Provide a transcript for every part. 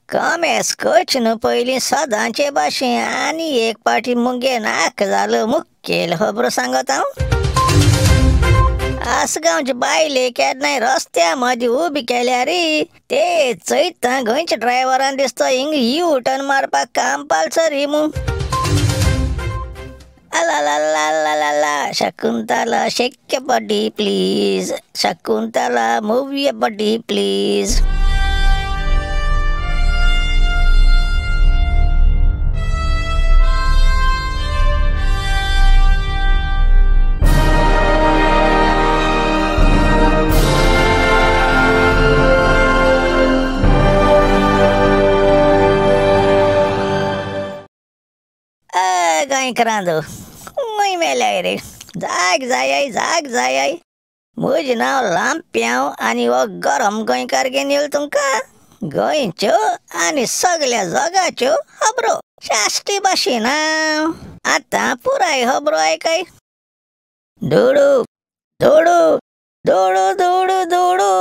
कमेस्कच न्हू पयलीं सदांचे भाशेन आनी एक पाटी मुगे नाक जालो मुक्केल खबरो सांगत हांव. आसगांवचे बायले केन्नाय रस्त्या मदीं उबी केल्या रे ते चयता गोंयच्या ड्रायव्हरान दिसता हिंग यू टर्न मारपाक कंपल्सरी मू. अला शकुंतला शेक your body please. Shakuntala move your body please. गोंयकारांदो खंय मेल्याय रे. जाग जाय म्हजें नांव लांप्याव आनी हो गरम गोंयकार घेवन येल तुमकां गोंयच्यो आनी सगळ्या जगाच्यो खबरो शाश्टी भाशेन. आतां पुराय खबरो आयकाय. धोडू धोडू धोडू धोडू धोडू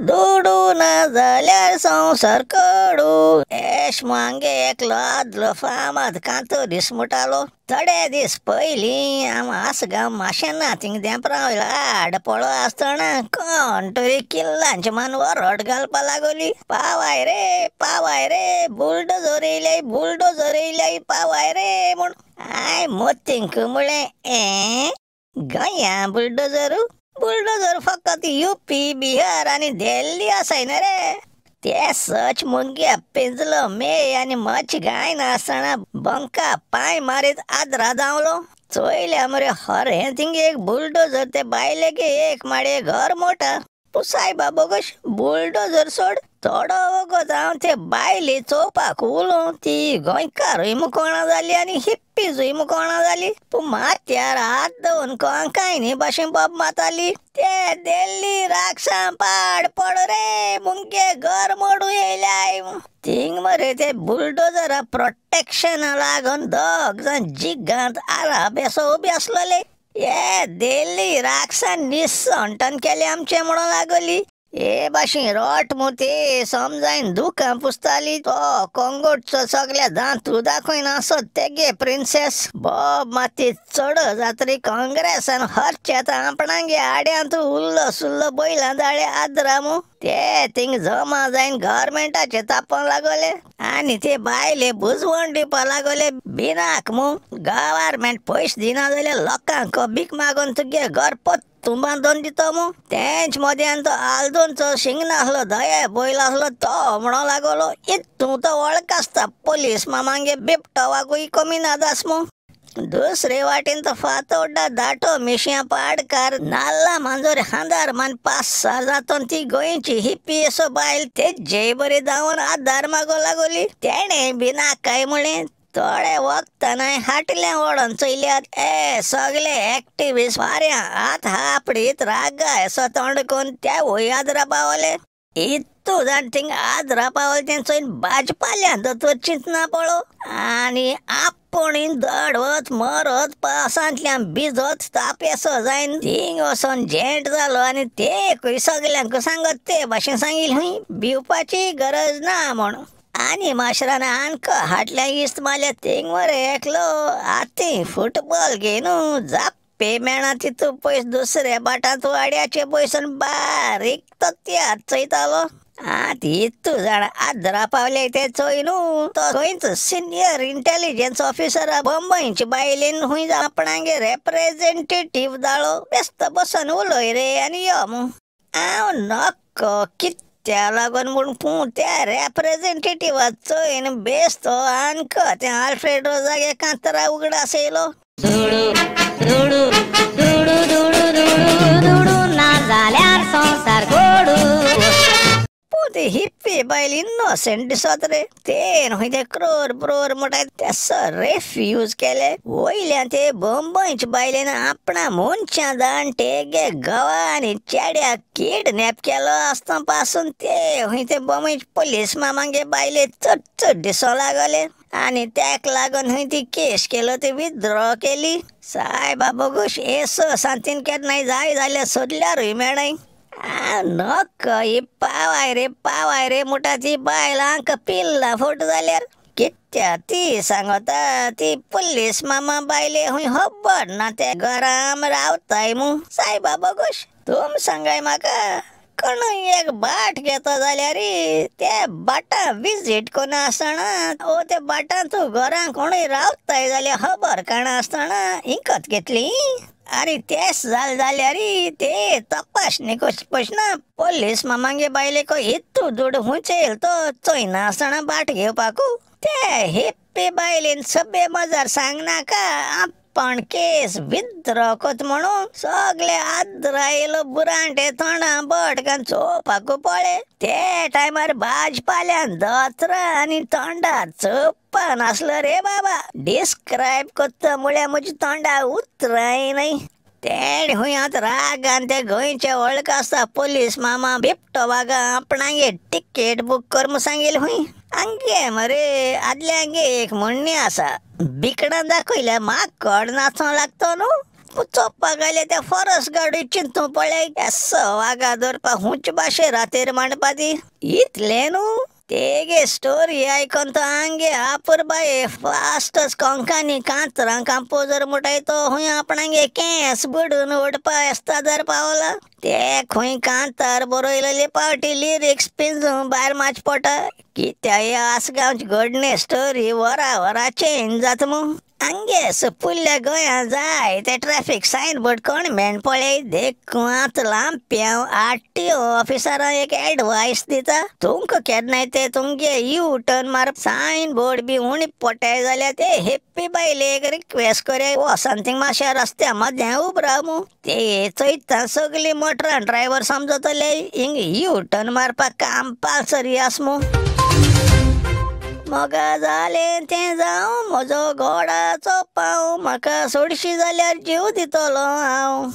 धोडू ना जाल्यार संवसार कडू. एश मांगे एकलो आदलो फामाद कांतो दिसमुटालो. थोडे दीस पयलीं हांव आसगांव माशेंना थिंग देंपरा वयलो आड पळो आसतना कोण तरी किल्लांचे मान वरड घालपा लागोली. पावाय रे बुलडोजर येयल्याय पावाय रे म्हूण. हांय मोतींक म्हळें गोंया बुलडोजर फकत यूपी बिहार आनी दिल्ली आसाय ना रे. ते सच मुंग्या पिंजलो मे आनी मच गाय नासतना बंका पांय मारीत आदरा धांवलो. चोयल्या मरे हरे थिंग एक बुलडोजर ते बायलेगे एक माडये घर मोठा. पुसाय बाबा गोश बुलडोजर सोड थोडो वगत हांव ते बायले चोवपाक उलो. ती गोंयकारूय मुकोणा जाली आनी हिप्पीजूय मुकोणा जाली. पूण माथ्यार हात दवरून कोंकायनी भाशेन बोब माताली. ते दिल्ली राक्षसां पाड पड रे मुंगे घर मोडू येयल्याय. थिंग मरे ते बुलडोजरा प्रोटेक्शना लागून दोग जाण जिगांत आरा बेसो उबे आसलोले. ये दिल्ली राक्षसान निसंटन केले आमचे म्हणून लागली. हे भाशेन रोट मुते समजायन दुखां पुसताली. तो कोंगोटचो सगळ्या दांतू दाखोयन आसत तेगे प्रिन्सेस बोब माती चड जातरी काँग्रेसान हरचेत आपणांगे आड्यांत उल्लो सुल्लो बैलां दाळे आदरामू. ते थिंग जमा जायन गव्हर्मेंटाचे तापोवन लागोले आनी ते बायले बुजवण दिवपा लागोले बिनाक मू. गव्हर्मेंट पयशे दिना जाल्यार लोकांक भीक मागून तुगे घर तूं बांदून दितो मू. तेंच मद्यान तो आल्दोनचो शिंगना आसलो दया बैल आसलो तो म्हणो लागलो तूं तो वळख आसता पोलीस मामांगे बिबटो वागूय कमी नादास मू. दुसरे वाटेन तो फातोड्डा दाटो मिशिया पाडकार नाल्ला मांजोर हांदार मान 5-6 जातोन ती गोंयची हिप्पी असो बायल तेजे बरे धांवन आदार मागो लागोली. तेणे बिना काय म्हळें थोडे वखतानाय हाटल्या ओडोन चयल्यात. सगळे एक्टिविस्ट फाऱ्यां हात आपडीत रागाय असो तोंड कोन त्या वय आदरा पावले. इतू जाण थिंग आदरा पावले तें चोयन भाजपाल्यां दोतोरचींच ना पळो. आनी आपुणीन दडवत मरत पावसांतल्यान भिजत तापेसो जायन थिंग वचोन जेंट जालो आनी तेकूय सगल्यांक सांगत ते भाशेन सांगिल्लें हूंय भिवपाची गरज ना म्हणून. आनी माशरान आनक हाटल्या इस्त मारल्या थिंग मरे एकलो हाती फुटबॉल घेवन जाप्पे मेळना तितू पयस दुसऱ्या बाटांत वाड्याचे पयसून बारीक तत्यार चयतालो. इतू जाण आदरा पावले ते चोयनू तो गोंयचो सिनियर इंटेलिजन्स ऑफिसर बंबईची बायलेन हुंय आपणांगे रेप्रेझेंटेटिव्ह दाळो बेस्त बसून उलय रे आनी यो मू. हांव नक्को त्या लागून म्हूण त्या रेप्रेझेंटेटिव्हाक चोयन बेस्तो आनक ते आल्फ्रेडो जागे कांतरा उगडास येयलो. ना जाल्यार संवसार कोडू. ते हिप्पी बायल इनोसेंट दिसत रे. ते न्हय ते क्रोर मोठाय तेसो रेफ्यूज केले. वयल्यान ते बंबईच्या बायलेन आपणा मनशां जाणटेगे घोवा आनी चेड्याक किडनॅप केलो आसता पासून ते हूंय ते बंबईचे पुलीस मामांगे बायले चड दिसो लागले. आनी तेक लागून हूंय ती केस केलो ती विथड्रॉ केली. सायबा बोगूश एसो सांतीन केन्नाय जाय जाल्यार सोदल्यारूय मेळय. नक ही पावाय रे मुठाची बायलांक पिल्ला फोट जाल्यार कित्या ती सांगता ती पुलीस मामा बायले हुंय खबर ना ते घराम रावताय मू सायबाबा गोश तुम सांगाय म्हाका कोण एक बाट घेता जाल्यार त्या बाटा विजिट कोण आसतना ओ त्या बाटान तू घरा कोणूय रावताय जाल्यार खबर काणा आसतना इंकत घेतली अरे तेच जाल्यार ते तपासणी कशना पोलीस मामांगे बायले को इतू दूड हुंचेल तो चोयना आसतना बाट घेवपाकू ते हेप्पी बायलेन सभे मजार सांगनाका पण केस विद्र कोत म्हणून सगळे आद्रायलो बुरांटे तोंडा बटकान चोवपाकू पळे ते टायमार भाजपाल्यान दोत्र आनी तोंडा चोप्पा नासलो रे बाबा डिस्क्रायब कोत्ता मुळ्या म्हजी तोंडा उतराय नाही तेण हुंय आतां रागान ते गोंयचे वळख आसता पोलीस मामा बिबटो वागा आपणागे टिकेट बूक कर म्हूण सांगेल हुंय आंगे मरे आदले आंगे एक म्हणणी आसा बिकडां दाखयल्या माकड नाचों लागतो न्हू चोप्पा गायले त्या फॉरेस्ट गार्ड चिंतू पळय केसो वागा धरपा हुंच भाशेर रातेर मांडपा ती इतले न्हू तेगे स्टोरी आयकोन तो आंगे आपुर बाये फास्टच कोंकानी कांतरां कंपोजर मुठाय तो हुंय आपणागे केस बुडून ओडपा एस्तादार पावला ते खुंय कांतार बरयलेली पावटी लिरिक्स पिंजून भायर माच पडटा कित्या ह्या आसगांवची घडणी स्टोरी वरा चेंज जाता मू आंगे सुपुल्ल्या गोंया जाय ते ट्रॅफिक सायन बोर्ड कोण मेण पळय देखून आतां लांप्याव आरटीओ ऑफिसरां एक एडवायस दिता तुमकां केन्नाय ते तुमगे यू टर्न मारप सायन बोर्ड बी उणी पडटाय जाल्यार ते हेप्पी बायले एक रिक्वेस्ट करे वोसान थिंग मातशा रस्त्या मध्या उबराव मू ते चयता सगळीं मोटरां ड्रायव्हर समजतले हिंग यू टर्न मारपाक कंपल्सरी आस मू मोगा जालें तें जावं म्हजो घोडाचो पांव म्हाका सोडशी जाल्यार जीव दितलो हांव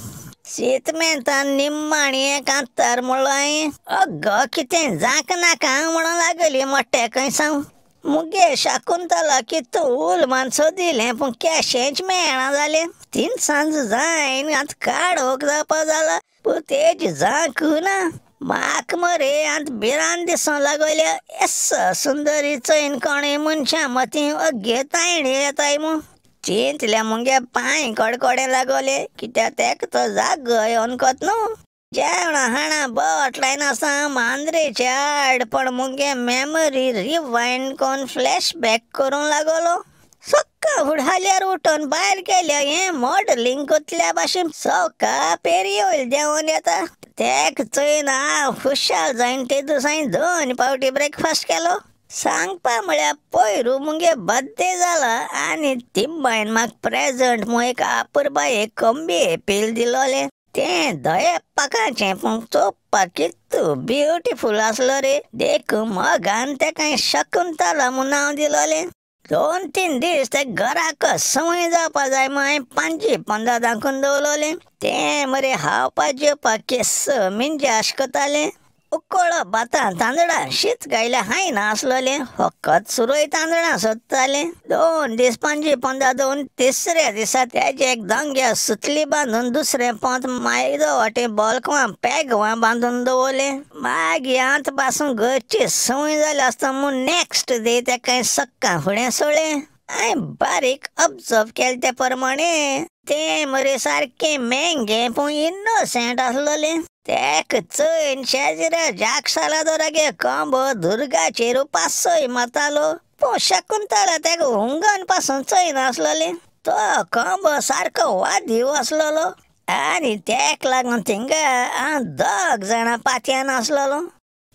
शीत मेंतान निम्माणी कांतार म्हणलो अग कितें जांक नाका म्हणून लागली मोठ्या कंसांव मुगे शाकुंतला कितू उलमान सोदिलें पूण कॅशेंच मेळना जालें तीन सांज जायन आतां काडोक जावपा जाला पूण तेज जांक ना म्हाक मरे आंत भिरान दिसों लागोल्या एस सुंदरी चोयन कोणें मनशां मतीं अगे तायणी येताय मू चिंतल्या मुगे पांय कडकडे लागोले कित्याक तेका तो जागो अनकोत न्हू जेवणा हाणा बोट लायन आसा मांद्रेचे आड पण मुगे मेमरी रिवायंड कोन फ्लॅशबॅक करूंक लागलो सक्का उडाल्यार उठोन भायर गेल्या हें मॉडलिंग कोतल्या भाशेन सवका पेरियोल देंवन येता तेक चोयन हांव खुशाल जायन ते दिसांनी 2 पावटी ब्रेकफास्ट केलो सांगपा म्हळ्यार पयरू मुगे बर्थडे जाला आनी तिंबायन म्हाका प्रेझंट म्हूण एक आपुरबाय एक कंबी एपील दिलोलें तें दयेप्पाकाचें पूण चोवपाक कितू ब्युटिफूल आसलो रे देखून मोगान तेका शकुंतला म्हूण नांव दिलोलें 2-3 दीस ते घराक संवय जावपा जाय म्हूण हांवें पांजी पंदरा दाखोवन दवरलोलें तें मरे खावपा जेवपाक केस मिंजे आशकोतालें उकळो भातां तांदळां शीत गायल्या हाय नासलोलें फकत सुरय तांदळां सोदतालें 2 दीस पांजी पंदरा दवरून तिसऱ्या दिसा तेजे एक दोंग्या सुतली बांदून दुसरें पोंत मायदो वाटे बॉलकवां पेगवां बांदून दवरलें मागीर आंत पासून घरची संवय जाली आसता म्हूण नॅक्स्ट डे तेका सक्कां फुडें सोडलें हांवें बारीक ऑब्जर्व केलें ते प्रमाणे तें मरे सारकें मेंगे पूण इनोसेंट आसलोलें तेक चोयन शेजऱ्या जागसाला दोरागे कोंबो दुर्गाचेर उपासय मारतालो पूण शकुंतला तेका हुंगन पासून चोयनासलोलें तो कोंबो सारको वादीव आसलोलो आनी तेक लागून थिंगा हांव 2 जाणां पातयेन आसलोलो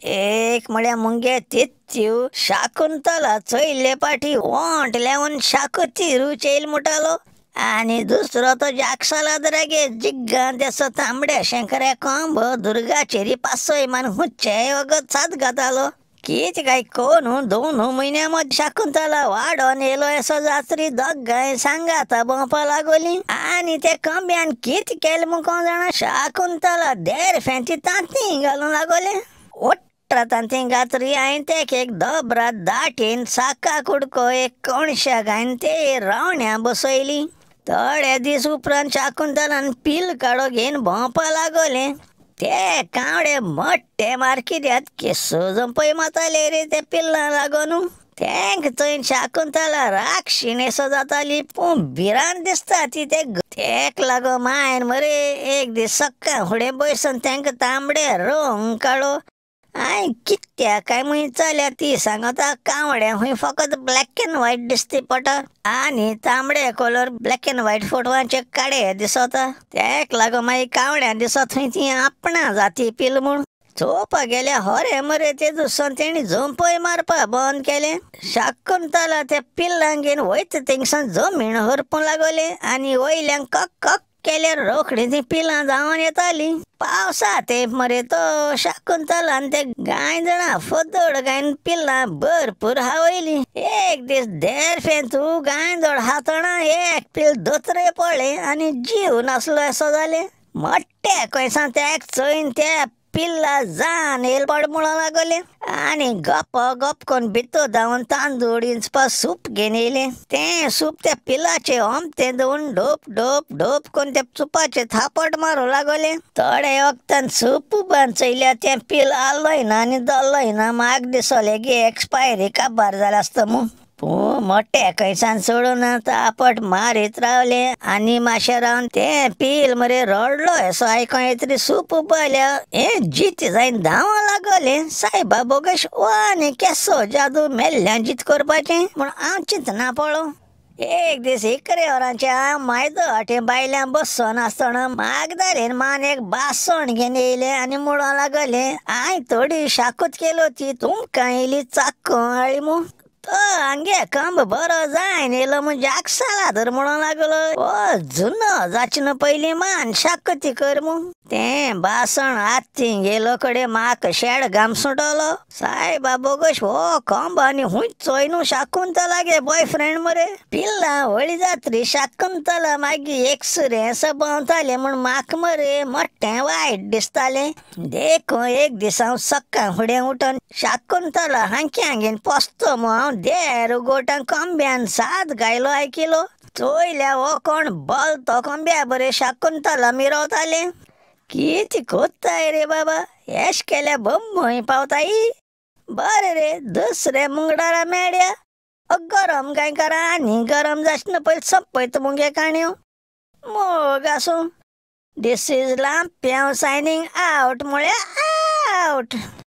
एक म्हळ्यार मुगे तित्यू शाकुंतला चोयल्ले पाटी वोंट लेवन शाकुती रुचेल मुटालो आनी दुसरो तो जागसालादरागे जिग्गां तेसो तांबड्या शेंकऱ्या कोंबो दुर्गाचेरी पासय मान हुच्चे वगत साद घातालो कितें काय कोण 2 म्हयन्या मद शाकुंतला वाडोन येयलो असो जात्री दोगांय सांगाता भोंवपा लागोलीं आनी ते कोंब्यान कितें केलें म्हूण कोण जाणा शाकुंतला देर फेंती तांतीं घालूंक लागोलें तांतीं घातरी हांवें तेक एक दोबरा दाटीन साका कुडको एक कोणशाक हांवें ते रावण्या बसयली थोडे दीस उपरांत शाकुंतलान पील काडो घेवन भोंवपा लागोलें ते कावडे मोठे मारकी द्यात केसो पै माताले रे ते पिल्ला लागून तेंक थंय शाकुंतला राक्षिणेसो जाताली पूण भिरांत दिसता ती तेक लागो मायन मरे एक दीस सक्का फुडें बसून तेंका तांबडे रंग काडो आय कित्या काय म्हूण चल्या ती सांगता कावड्या हूंय फकत ब्लॅक अँड व्हाईट दिसती पडटा आनी तांबडे कलर ब्लॅक अँड व्हाईट फोटवांचे काडे दिसता तेक लागो मागीर कावड्या दिसत थंय ती आपणा जाती पिल म्हूण चोवपा गेल्या होरे मरे ते दुसोन तेणी झोंपय मारपा बंद केले शाकुंतला त्या पिल्लांक घेवन वयता थिंगसान जमीन हरपूंक लागले आनी वयल्यान कक कक केल्यार रोखडी ती पिल्लां जावन येताली पावसा ते मरे तो शाकुंतलान ते गांयदळां फदड गायन पिल्लां भरपूर हावयली एक दीस देरफेन तूं गांयदळ हातना एक पिल दोतरे पडले आनी जीव नासलो असो जाले मोठ्या कोयसान तेक चोयन त्या पिल्ला जान येल पड म्हणून लागले आनी गप गप कोन भितर धांवन तांदूळ इंचपा सूप घेवन येयले ते सूप त्या पिल्लाचे ओमते दवरून ढोप ढोप ढोप कोन त्या सुपाचे थापट मारूं लागले थोडे वक्तान सूप बांचयल्या तें पिल आलोय ना आनी दोल्लोय ना म्हाक दिसले गे एक्सपायरी काबार जाला आसता म्हूण पूण मोठ्या कैसान सोडून तापट मारीत रावले आनी मातशें रावन तें पिल मरे रडलो असो आयकोन येतरी सूप उबल्या हें जीत जायन धांवूंक लागले सायबा बोगश ओ आनी केसो जादू मेल्ल्यान जीत करपाचें म्हूण हांव चिंतना पळो एक दीस इकरे वरांच्या मायदो हाटीन बायल्यान बसोन आसतना म्हाक धारेन मान एक बासण घेवन येयले आनी म्हणूंक लागले हांवें थोडी शाकूत केलो ती तुमकां इल्ली चाक्कूं म्हूण तो हांगे कंब बरो जायन येयलो म्हूण जागसाला तर म्हणूंक लागलो ओ जुनो जाचना पयलीं मान शाकोती कर म्हूण तें बासण हातीन गेलो कडेन म्हाक शेड घाम सुटलो सायबा बोगश हो कंब आनी हूंय चोयनू शाकुंतला गे बॉयफ्रेंड मरे पिल्लां व्हडली जातरी शाकुंतला मागीर एकसुरें सबंवतालें म्हूण म्हाका मरे मोठ्ठें वायट दिसतालें देखून एक दीस हांव सक्काळ फुडें उठोन शाकुंतला हांक्यां घेवन पोसतो म्हूण हांव देर उगवटां कोंब्यान साद घायलो आयकिलो चोयल्या हो कोण बोलतो कोंब्या बरें शाकुंतला मिरवताले कितें कोत्ताय रे बाबा एश केल्या बंबय पावताय बरें रे दुसरे मुंगडारा मेळ्या गरम काय करा आनी गरम जाचना पयलीं सोंपयत मुगे काणयो मोग आसूं दिस इज लांप्यां सायनींग आवट म्हळ्यार आवट.